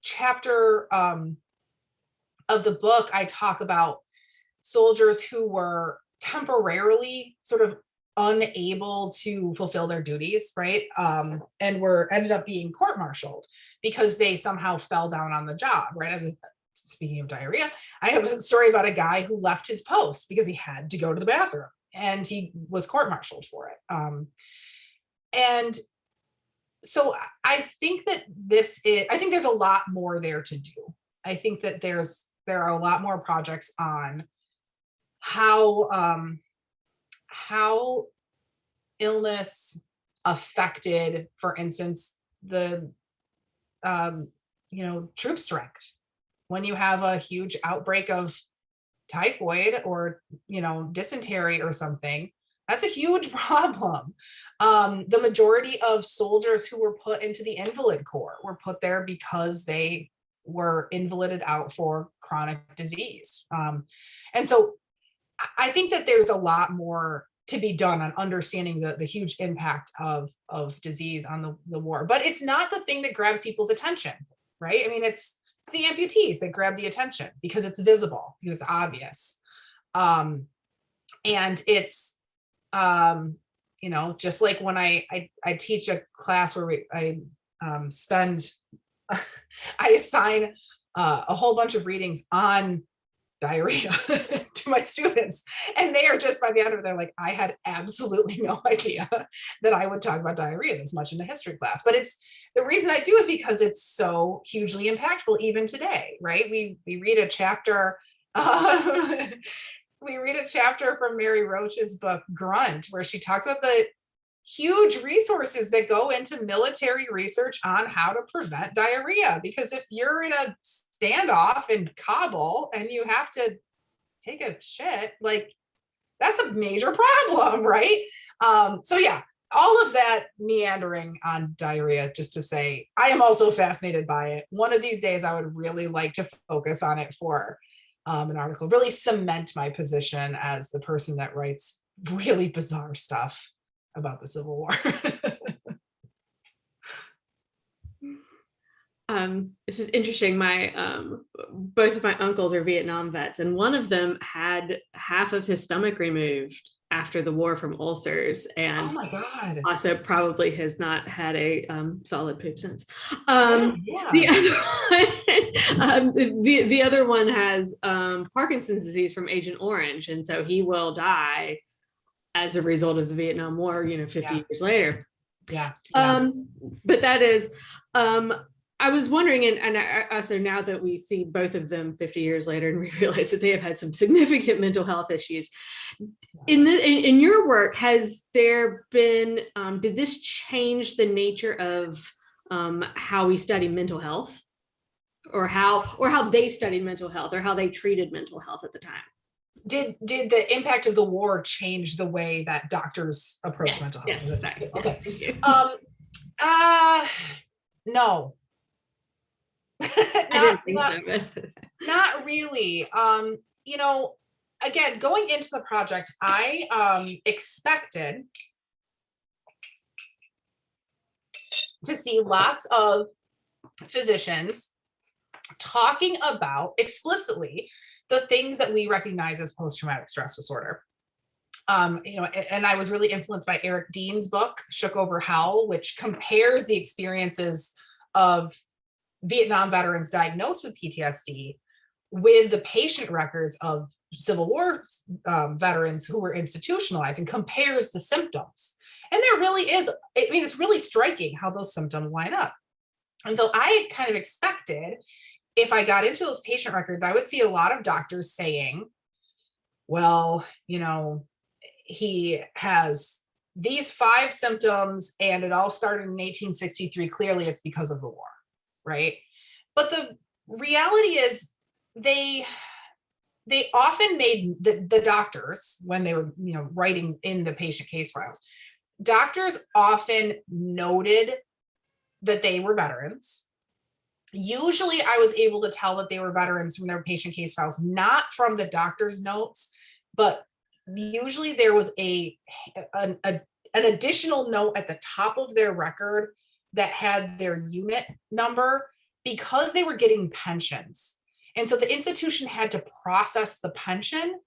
chapter of the book, I talk about soldiers who were temporarily sort of unable to fulfill their duties, right? And ended up being court-martialed because they somehow fell down on the job, right? Speaking of diarrhea, I have a story about a guy who left his post because he had to go to the bathroom and he was court-martialed for it. And so I think that I think there's a lot more there to do. I think that there are a lot more projects on how illness affected, for instance, the troop strength. When you have a huge outbreak of typhoid or dysentery or something, that's a huge problem. The majority of soldiers who were put into the invalid corps were put there because they were invalided out for chronic disease. And so I think that there's a lot more to be done on understanding the huge impact of disease on the war. But it's not the thing that grabs people's attention, right? It's the amputees that grab the attention because it's visible, because it's obvious. And it's, just like when I teach a class where I assign a whole bunch of readings on diarrhea to my students, and they are just, by the end of it, they're like, I had absolutely no idea that I would talk about diarrhea this much in a history class. But it's the reason I do it because it's so hugely impactful even today, right? We read a chapter from Mary Roach's book Grunt, where she talks about the huge resources that go into military research on how to prevent diarrhea. Because if you're in a standoff in Kabul and you have to take a shit, like, that's a major problem, right? So yeah, all of that meandering on diarrhea, just to say, I am also fascinated by it. One of these days, I would really like to focus on it for an article, really cement my position as the person that writes really bizarre stuff about the Civil War. This is interesting. My both of my uncles are Vietnam vets, and one of them had half of his stomach removed after the war from ulcers, Oh and my God. also probably has not had a solid poop since. Yeah. The other one, the other one has Parkinson's disease from Agent Orange, and so he will die as a result of the Vietnam War, 50 years later. Yeah. But that is, I was wondering, and also now that we see both of them 50 years later, and we realize that they have had some significant mental health issues. In your work, has there been, did this change the nature of how we study mental health, or how they studied mental health, or how they treated mental health at the time? Did the impact of the war change the way that doctors approach mental health? Yes, sorry. Okay. Yes, No. I didn't think so, but Not really. Again, going into the project, I expected to see lots of physicians talking about explicitly the things that we recognize as post-traumatic stress disorder. And I was really influenced by Eric Dean's book, Shook Over Hell, which compares the experiences of Vietnam veterans diagnosed with PTSD with the patient records of Civil War veterans who were institutionalized, and compares the symptoms. And there really is, it's really striking how those symptoms line up. And so I kind of expected, if I got into those patient records, I would see a lot of doctors saying, well, he has these 5 symptoms and it all started in 1863. Clearly it's because of the war, right? But the reality is they often made the doctors, when they were writing in the patient case files, doctors often noted that they were veterans. Usually I was able to tell that they were veterans from their patient case files, not from the doctor's notes, but usually there was an additional note at the top of their record that had their unit number, because they were getting pensions. And so the institution had to process the pension,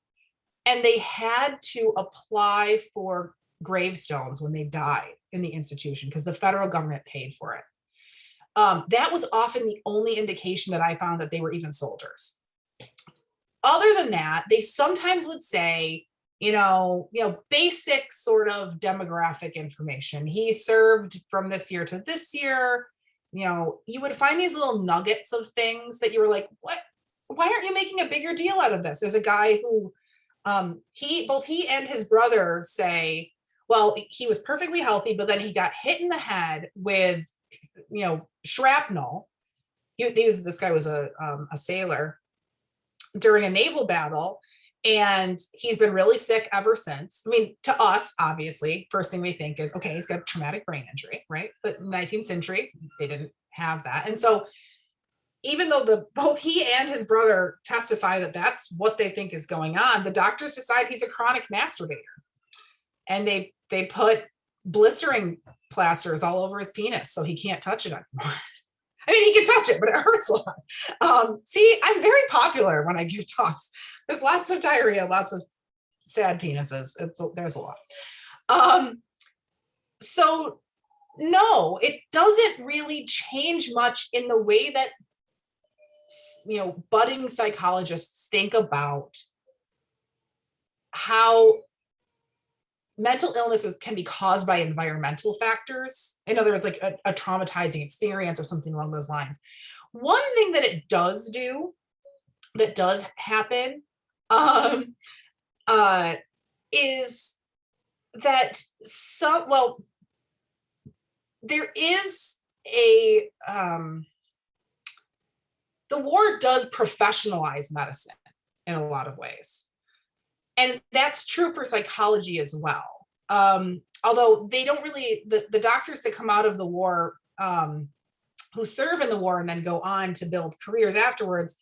and they had to apply for gravestones when they died in the institution because the federal government paid for it. That was often the only indication that I found that they were even soldiers. Other than that, they sometimes would say, basic sort of demographic information. He served from this year to this year. You would find these little nuggets of things that you were like, what? Why aren't you making a bigger deal out of this? There's a guy who both he and his brother say, well, he was perfectly healthy, but then he got hit in the head with, shrapnel. This guy was a sailor during a naval battle, and he's been really sick ever since. I mean, to us, obviously, first thing we think is, okay, he's got a traumatic brain injury, right? But in the 19th century, they didn't have that. And so even though both he and his brother testify that that's what they think is going on, the doctors decide he's a chronic masturbator. And they put blistering plasters all over his penis so he can't touch it anymore. I mean, he can touch it, but it hurts a lot. See, I'm very popular when I give talks. There's lots of diarrhea, lots of sad penises. There's a lot. So no, it doesn't really change much in the way that budding psychologists think about how mental illnesses can be caused by environmental factors. In other words, like a traumatizing experience or something along those lines. One thing that it does do, that does happen, is that there is the war does professionalize medicine in a lot of ways. And that's true for psychology as well. Although they don't really, the doctors that come out of the war, who serve in the war and then go on to build careers afterwards,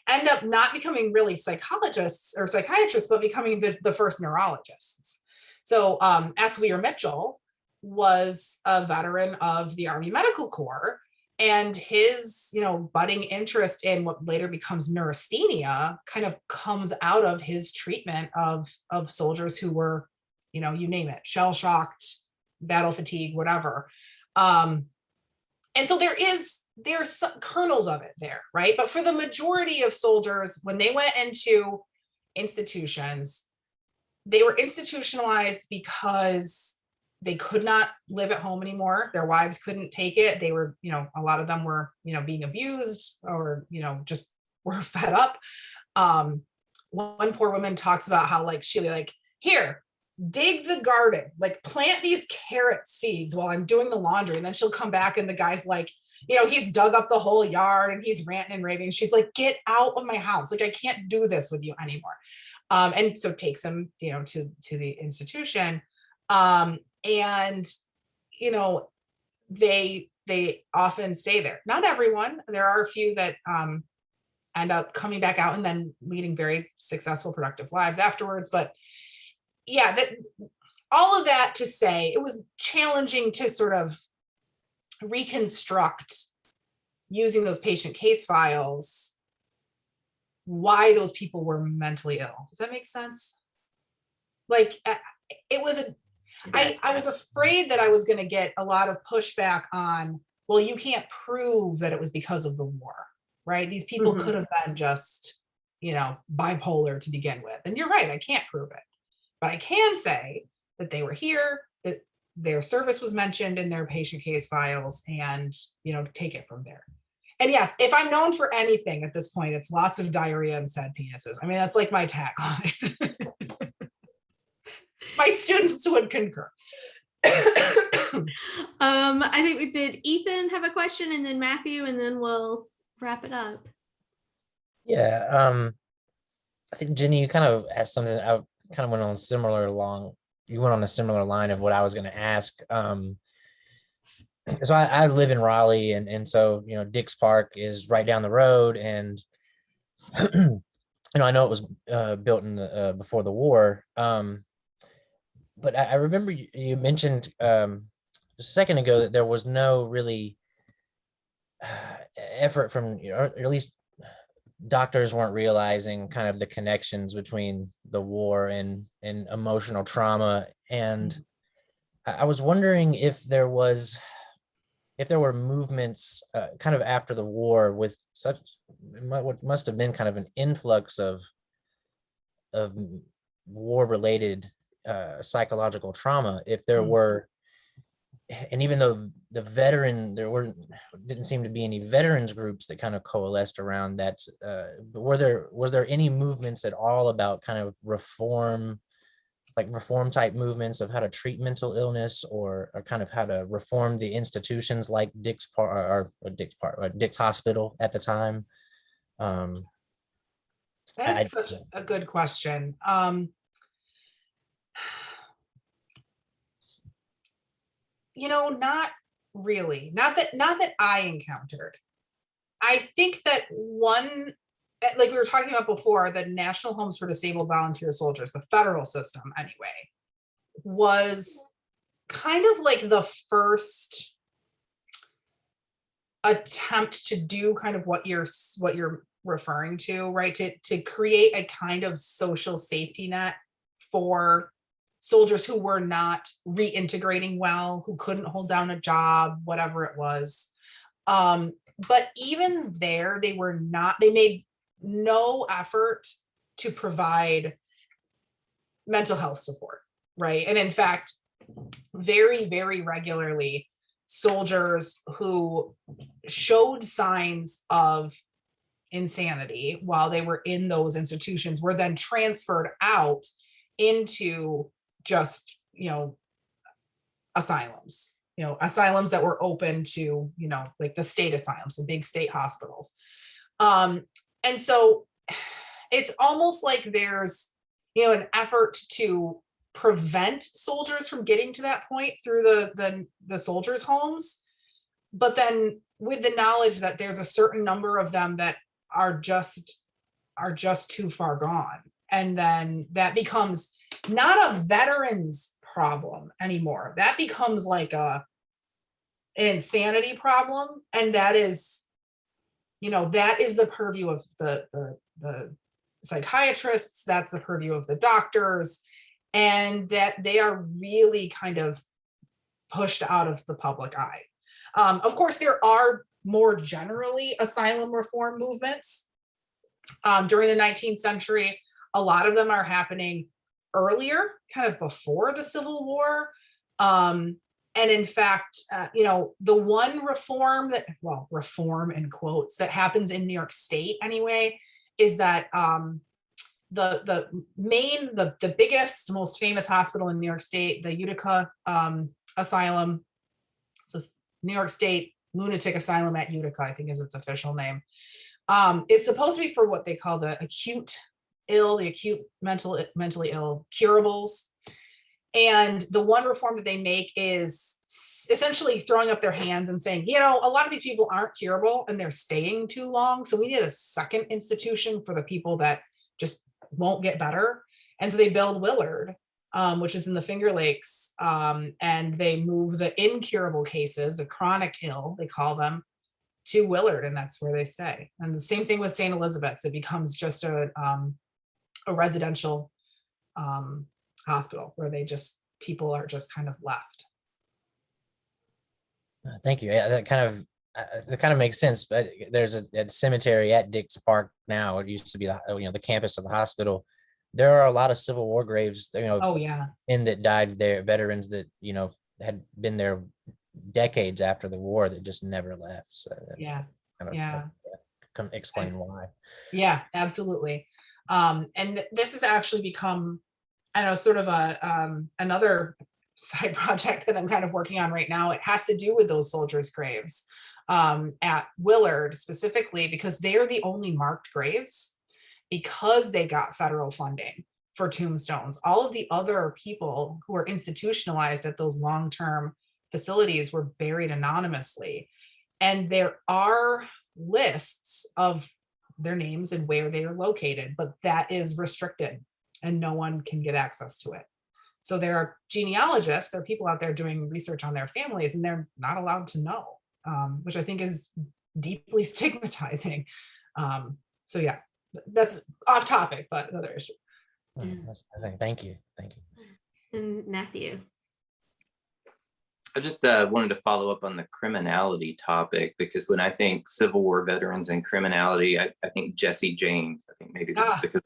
end up not becoming really psychologists or psychiatrists, but becoming the first neurologists. So S. Weir Mitchell was a veteran of the Army Medical Corps, and his, budding interest in what later becomes neurasthenia kind of comes out of his treatment of soldiers who were, you name it, shell-shocked, battle fatigue, whatever. And so there's some kernels of it there, right? But for the majority of soldiers, when they went into institutions, they were institutionalized because they could not live at home anymore. Their wives couldn't take it. They were, a lot of them were, being abused or, just were fed up. One poor woman talks about how she'll be here, dig the garden, plant these carrot seeds while I'm doing the laundry. And then she'll come back and the guy's he's dug up the whole yard and he's ranting and raving. She's like, get out of my house. I can't do this with you anymore. And so takes him, to the institution. And, they often stay there. Not everyone. There are a few that end up coming back out and then leading very successful, productive lives afterwards. But yeah, that all of that to say, it was challenging to sort of reconstruct using those patient case files why those people were mentally ill. Does that make sense? It was I was afraid that I was going to get a lot of pushback on, well, you can't prove that it was because of the war, right? These people could have been just, bipolar to begin with. And you're right, I can't prove it. But I can say that they were here, that their service was mentioned in their patient case files, and, take it from there. And yes, if I'm known for anything at this point, it's lots of diarrhea and sad penises. I mean, that's my tagline. My students would concur. I think we did. Ethan have a question, and then Matthew, and then we'll wrap it up. Yeah, I think Jenny, you kind of asked something. I kind of went on a similar line of what I was going to ask. So I live in Raleigh, and so Dix Park is right down the road, and I know it was built in before the war. But I remember you mentioned a second ago that there was no really effort from, or at least doctors weren't realizing kind of the connections between the war and emotional trauma. And I was wondering if there were movements kind of after the war with what must have been kind of an influx of war-related psychological trauma, if there were, and even though didn't seem to be any veterans groups that kind of coalesced around that, but was there any movements at all about kind of reform type movements of how to treat mental illness, or kind of how to reform the institutions like Dix Hospital at the time? That is such a good question. Not really. Not that I encountered. I think that one, like we were talking about before, the National Homes for Disabled Volunteer Soldiers, the federal system anyway, was kind of like the first attempt to do kind of what you're referring to, right? To create a kind of social safety net for soldiers who were not reintegrating well, who couldn't hold down a job, whatever it was. But even there, they made no effort to provide mental health support, right? And in fact, very, very regularly, soldiers who showed signs of insanity while they were in those institutions were then transferred out into just, asylums, asylums that were open to, like the state asylums, the big state hospitals. And so it's almost like there's an effort to prevent soldiers from getting to that point through the soldiers' homes. But then with the knowledge that there's a certain number of them that are just too far gone. And then that becomes not a veterans problem anymore. That becomes like an insanity problem. And that is, that is the purview of the psychiatrists, that's the purview of the doctors, and that they are really kind of pushed out of the public eye. Of course, there are more generally asylum reform movements during the 19th century. A lot of them are happening earlier, kind of before the Civil War. And in fact, the one reform reform in quotes that happens in New York State anyway, is that the biggest, most famous hospital in New York State, the Utica Asylum, it's a New York State Lunatic Asylum at Utica, I think is its official name. It's supposed to be for what they call the acute mentally ill curables. And the one reform that they make is essentially throwing up their hands and saying, a lot of these people aren't curable and they're staying too long. So we need a second institution for the people that just won't get better. And so they build Willard, which is in the Finger Lakes. And they move the incurable cases, the chronic ill, they call them, to Willard, and that's where they stay. And the same thing with St. Elizabeth's. It becomes just a residential hospital where people are just kind of left. Thank you. Yeah, that kind of makes sense. But there's a cemetery at Dix Park now. It used to be the campus of the hospital. There are a lot of Civil War graves, Oh yeah. and that died there, veterans that had been there decades after the war that just never left. So yeah. Come explain why. Yeah, absolutely. And this has actually become, I don't know, sort of another side project that I'm kind of working on right now. It has to do with those soldiers' graves at Willard specifically, because they're the only marked graves because they got federal funding for tombstones. All of the other people who were institutionalized at those long-term facilities were buried anonymously. And there are lists of their names and where they are located, but that is restricted and no one can get access to it. So there are genealogists, there are people out there doing research on their families, and they're not allowed to know, which I think is deeply stigmatizing. So yeah, that's off topic, but another issue. Thank you. And Matthew. I just wanted to follow up on the criminality topic, because when I think Civil War veterans and criminality, I think Jesse James. I think maybe that's because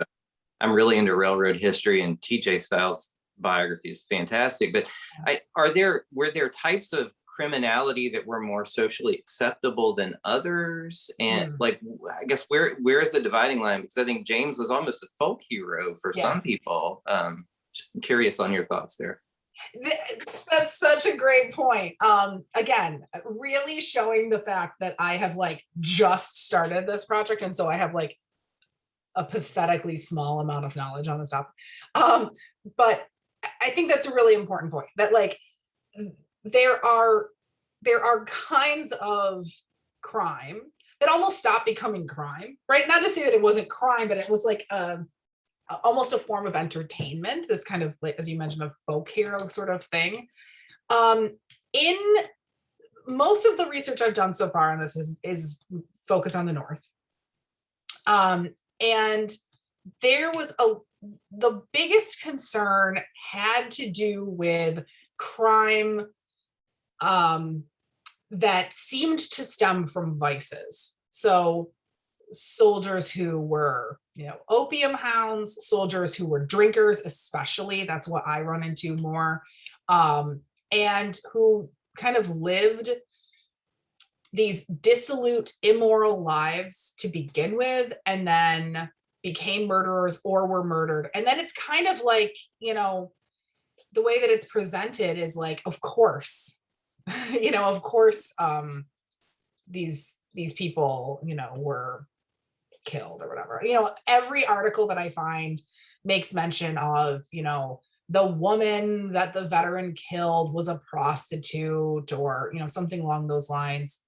I'm really into railroad history, and TJ Stiles' biography is fantastic. But were there types of criminality that were more socially acceptable than others? And I guess where is the dividing line? Because I think James was almost a folk hero for some people. Just curious on your thoughts there. That's such a great point. Again, really showing the fact that I have just started this project, and so I have a pathetically small amount of knowledge on this topic. But I think that's a really important point, that there are kinds of crime that almost stopped becoming crime, right? Not to say that it wasn't crime, but it was almost a form of entertainment, this kind of, as you mentioned, a folk hero sort of thing. In most of the research I've done so far on this is focused on the North. And there was the biggest concern had to do with crime that seemed to stem from vices. So soldiers who were, opium hounds, soldiers who were drinkers, especially, that's what I run into more, and who kind of lived these dissolute, immoral lives to begin with, and then became murderers or were murdered. And then it's kind of the way that it's presented is of course, of course, these people, were killed or whatever. Every article that I find makes mention of, the woman that the veteran killed was a prostitute, or, something along those lines.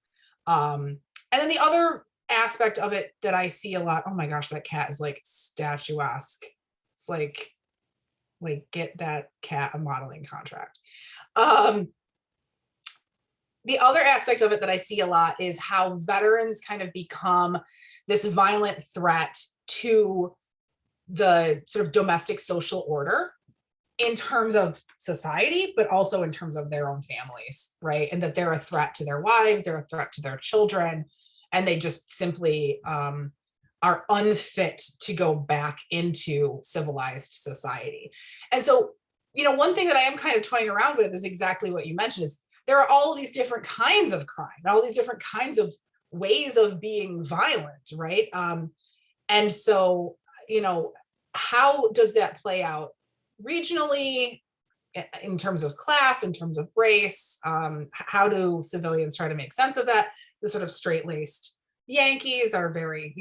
And then the other aspect of it that I see a lot, oh my gosh, that cat is like statuesque. It's like get that cat a modeling contract. The other aspect of it that I see a lot is how veterans kind of become this violent threat to the sort of domestic social order in terms of society, but also in terms of their own families, right? And that they're a threat to their wives, they're a threat to their children, and they just simply are unfit to go back into civilized society. And so, one thing that I am kind of toying around with is exactly what you mentioned, is there are all of these different kinds of crime, all these different kinds of ways of being violent, right? And so, how does that play out regionally, in terms of class, in terms of race? How do civilians try to make sense of that? The sort of straight-laced Yankees are very,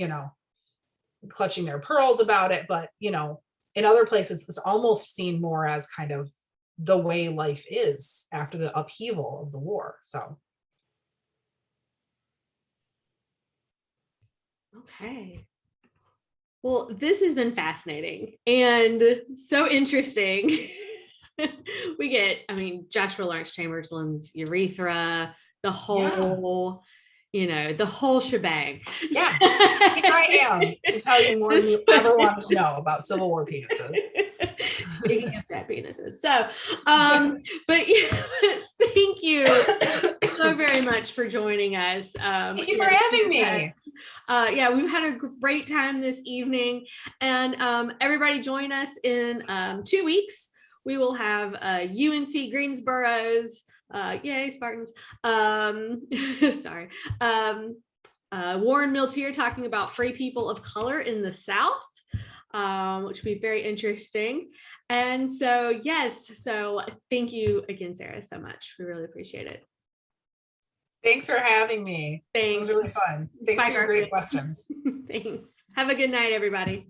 clutching their pearls about it, but, in other places, it's almost seen more as kind of the way life is after the upheaval of the war. So. Okay. Well, this has been fascinating and so interesting. We get, Joshua Lawrence Chamberlain's urethra, the whole, the whole shebang. Yeah, here I am to tell you more than you ever wanted to know about Civil War penises. Speaking of dead penises. So, but thank you so very much for joining us. Thank you for having me. Yeah, we've had a great time this evening, and everybody join us in 2 weeks. We will have UNC Greensboro's, yay Spartans. Sorry. Warren Miltier talking about free people of color in the South, which will be very interesting. And so, yes, so thank you again, Sarah, so much. We really appreciate it. Thanks for having me. Thanks. It was really fun. Thanks for your great questions. Thanks. Have a good night, everybody.